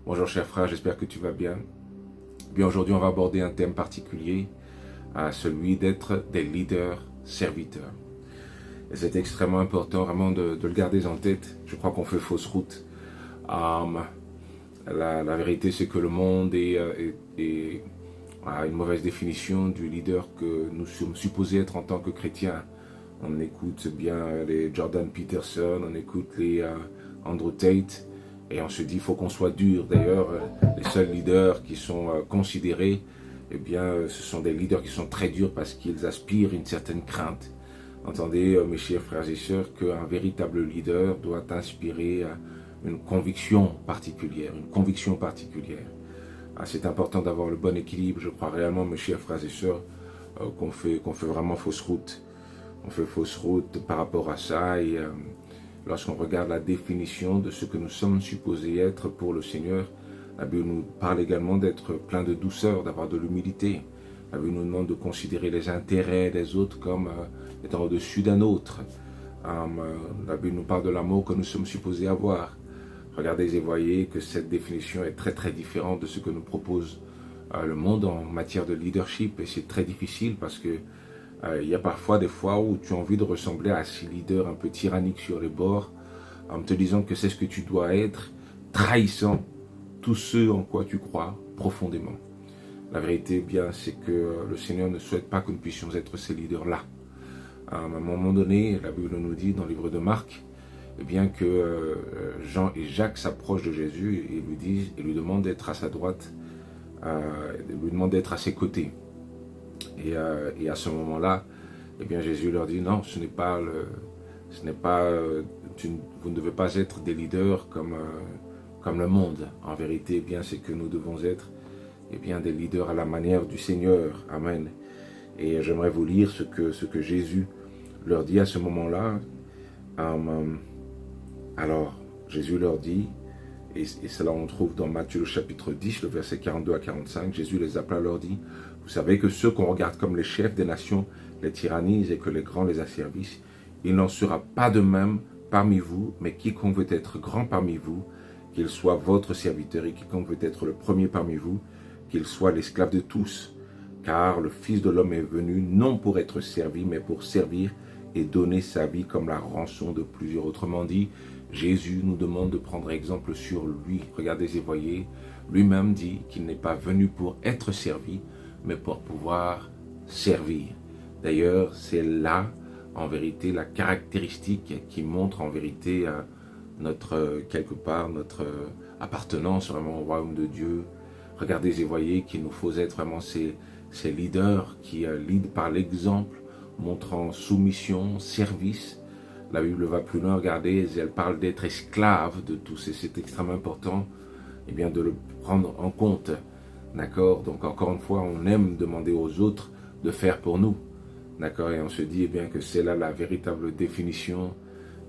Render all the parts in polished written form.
Bonjour cher frère, j'espère que tu vas bien. Bien aujourd'hui on va aborder un thème particulier, celui d'être des leaders serviteurs. Et c'est extrêmement important vraiment de le garder en tête. Je crois qu'on fait fausse route. La vérité c'est que le monde a une mauvaise définition du leader que nous sommes supposés être en tant que chrétiens. On écoute bien les Jordan Peterson, on écoute les Andrew Tate, et on se dit qu'il faut qu'on soit dur. D'ailleurs, les seuls leaders qui sont considérés, eh bien, ce sont des leaders qui sont très durs parce qu'ils aspirent une certaine crainte. Entendez, mes chers frères et sœurs, qu'un véritable leader doit inspirer une conviction particulière, C'est important d'avoir le bon équilibre. Je crois réellement, mes chers frères et sœurs, qu'on fait vraiment fausse route. On fait fausse route par rapport à ça, et lorsqu'on regarde la définition de ce que nous sommes supposés être pour le Seigneur, la Bible nous parle également d'être plein de douceur, d'avoir de l'humilité. La Bible nous demande de considérer les intérêts des autres comme étant au-dessus d'un autre. La Bible nous parle de l'amour que nous sommes supposés avoir. Regardez et voyez que cette définition est très très différente de ce que nous propose le monde en matière de leadership, et c'est très difficile parce que il y a parfois des fois où tu as envie de ressembler à ces leaders un peu tyranniques sur les bords, en te disant que c'est ce que tu dois être, trahissant tous ceux en quoi tu crois profondément. La vérité, bien, c'est que le Seigneur ne souhaite pas que nous puissions être ces leaders-là. À un moment donné, la Bible nous dit dans le livre de Marc, eh bien que Jean et Jacques s'approchent de Jésus et lui demandent d'être à sa droite, lui demandent d'être à ses côtés. Et à ce moment-là, eh bien Jésus leur dit non, vous ne devez pas être des leaders comme le monde. En vérité, eh bien c'est que nous devons être des leaders à la manière du Seigneur. Amen. Et j'aimerais vous lire ce que Jésus leur dit à ce moment-là. Alors, Jésus leur dit, et cela on trouve dans Matthieu le chapitre 10, le verset 42 à 45, Jésus les appela, leur dit, vous savez que ceux qu'on regarde comme les chefs des nations les tyrannisent et que les grands les asservissent. Il n'en sera pas de même parmi vous, mais quiconque veut être grand parmi vous, qu'il soit votre serviteur, et quiconque veut être le premier parmi vous, qu'il soit l'esclave de tous. Car le Fils de l'homme est venu non pour être servi, mais pour servir et donner sa vie comme la rançon de plusieurs. Autrement dit, Jésus nous demande de prendre exemple sur lui. Regardez et voyez, lui-même dit qu'il n'est pas venu pour être servi, mais pour pouvoir servir. D'ailleurs, c'est là, en vérité, la caractéristique qui montre en vérité quelque part, notre appartenance vraiment au royaume de Dieu. Regardez et voyez qu'il nous faut être vraiment ces leaders qui leadent par l'exemple, montrant soumission, service. La Bible va plus loin, regardez, elle parle d'être esclave de tous, et c'est extrêmement important de le prendre en compte. D'accord? Donc encore une fois, on aime demander aux autres de faire pour nous. D'accord? Et on se dit que c'est là la véritable définition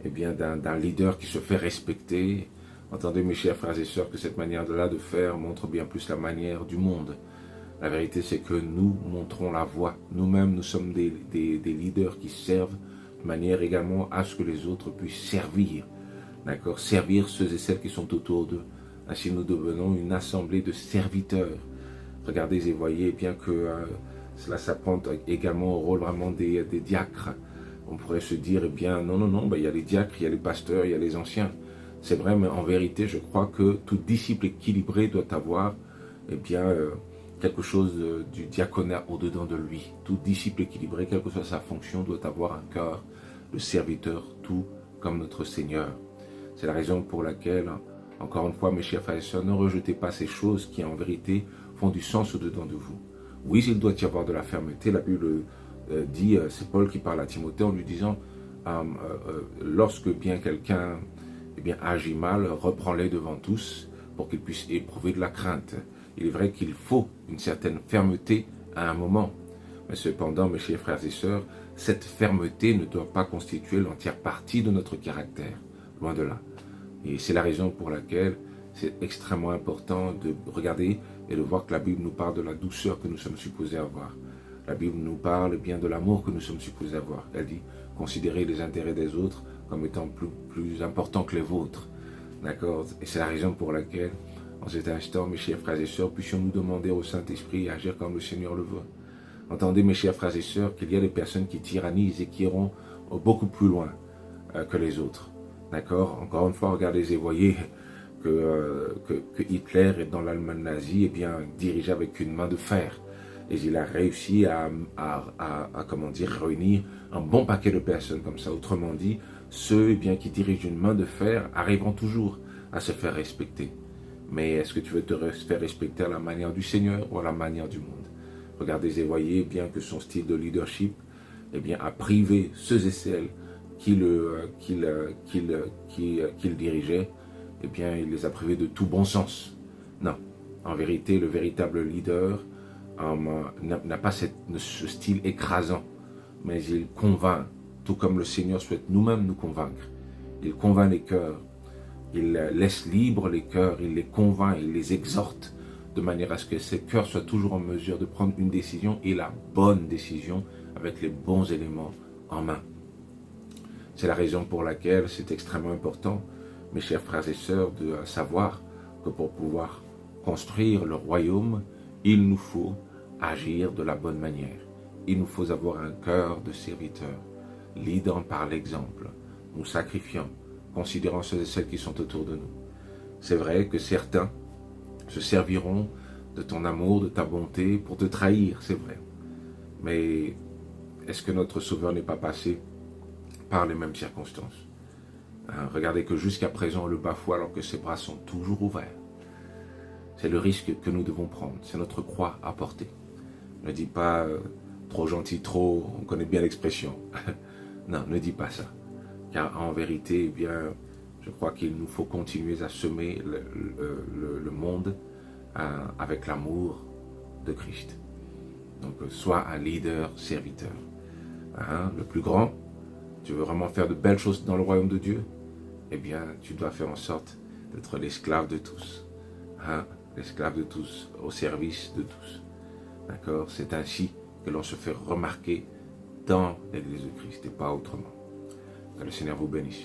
d'un leader qui se fait respecter. Entendez mes chers frères et sœurs que cette manière-là de faire montre bien plus la manière du monde. La vérité c'est que nous montrons la voie. Nous-mêmes, nous sommes des leaders qui servent de manière également à ce que les autres puissent servir. D'accord? Servir ceux et celles qui sont autour d'eux. Ainsi nous devenons une assemblée de serviteurs. Regardez et voyez bien que cela s'apprend également au rôle vraiment des diacres. On pourrait se dire, non, il y a les diacres, il y a les pasteurs, il y a les anciens. C'est vrai, mais en vérité, je crois que tout disciple équilibré doit avoir quelque chose du diaconat au-dedans de lui. Tout disciple équilibré, quelle que soit sa fonction, doit avoir un cœur de serviteur, tout comme notre Seigneur. C'est la raison pour laquelle, encore une fois, mes chers frères et sœurs, ne rejetez pas ces choses qui, en vérité, font du sens au-dedans de vous. Oui, il doit y avoir de la fermeté. La Bible dit, c'est Paul qui parle à Timothée en lui disant, lorsque bien quelqu'un agit mal, reprends-les devant tous pour qu'il puisse éprouver de la crainte. Il est vrai qu'il faut une certaine fermeté à un moment. Mais cependant, mes chers frères et sœurs, cette fermeté ne doit pas constituer l'entière partie de notre caractère. Loin de là. Et c'est la raison pour laquelle c'est extrêmement important de regarder et de voir que la Bible nous parle de la douceur que nous sommes supposés avoir. La Bible nous parle bien de l'amour que nous sommes supposés avoir. Elle dit, considérez les intérêts des autres comme étant plus importants que les vôtres. D'accord? Et c'est la raison pour laquelle En cet instant, mes chers frères et sœurs, puissions-nous demander au Saint-Esprit d'agir comme le Seigneur le veut. Entendez, mes chers frères et sœurs, qu'il y a des personnes qui tyrannisent et qui iront beaucoup plus loin que les autres. D'accord? Encore une fois, regardez et voyez que Hitler, dans l'Allemagne nazie, dirigeait avec une main de fer. Et il a réussi à réunir un bon paquet de personnes comme ça. Autrement dit, ceux qui dirigent une main de fer arriveront toujours à se faire respecter. Mais est-ce que tu veux te faire respecter à la manière du Seigneur ou à la manière du monde? Regardez et voyez bien que son style de leadership a privé ceux et celles qu'il dirigeait, il les a privés de tout bon sens. Non, en vérité, le véritable leader n'a pas ce style écrasant, mais il convainc, tout comme le Seigneur souhaite nous-mêmes nous convaincre. Il convainc les cœurs, il laisse libres les cœurs, il les convainc, il les exhorte, de manière à ce que ces cœurs soient toujours en mesure de prendre une décision, et la bonne décision, avec les bons éléments en main. C'est la raison pour laquelle c'est extrêmement important, mes chers frères et sœurs, de savoir que pour pouvoir construire le royaume, il nous faut agir de la bonne manière. Il nous faut avoir un cœur de serviteur, leadant par l'exemple, nous sacrifiant, considérant ceux et celles qui sont autour de nous. C'est vrai que certains se serviront de ton amour, de ta bonté pour te trahir, c'est vrai. Mais est-ce que notre Sauveur n'est pas passé par les mêmes circonstances? Regardez que jusqu'à présent, on le bafoue alors que ses bras sont toujours ouverts. C'est le risque que nous devons prendre, c'est notre croix à porter. Ne dis pas trop gentil, trop, on connaît bien l'expression. Non, ne dis pas ça. Car en vérité, je crois qu'il nous faut continuer à semer le monde avec l'amour de Christ. Donc, sois un leader serviteur. Le plus grand, tu veux vraiment faire de belles choses dans le royaume de Dieu? Tu dois faire en sorte d'être l'esclave de tous. L'esclave de tous, au service de tous. D'accord? C'est ainsi que l'on se fait remarquer dans l'Église de Christ et pas autrement. Que le Seigneur vous bénisse.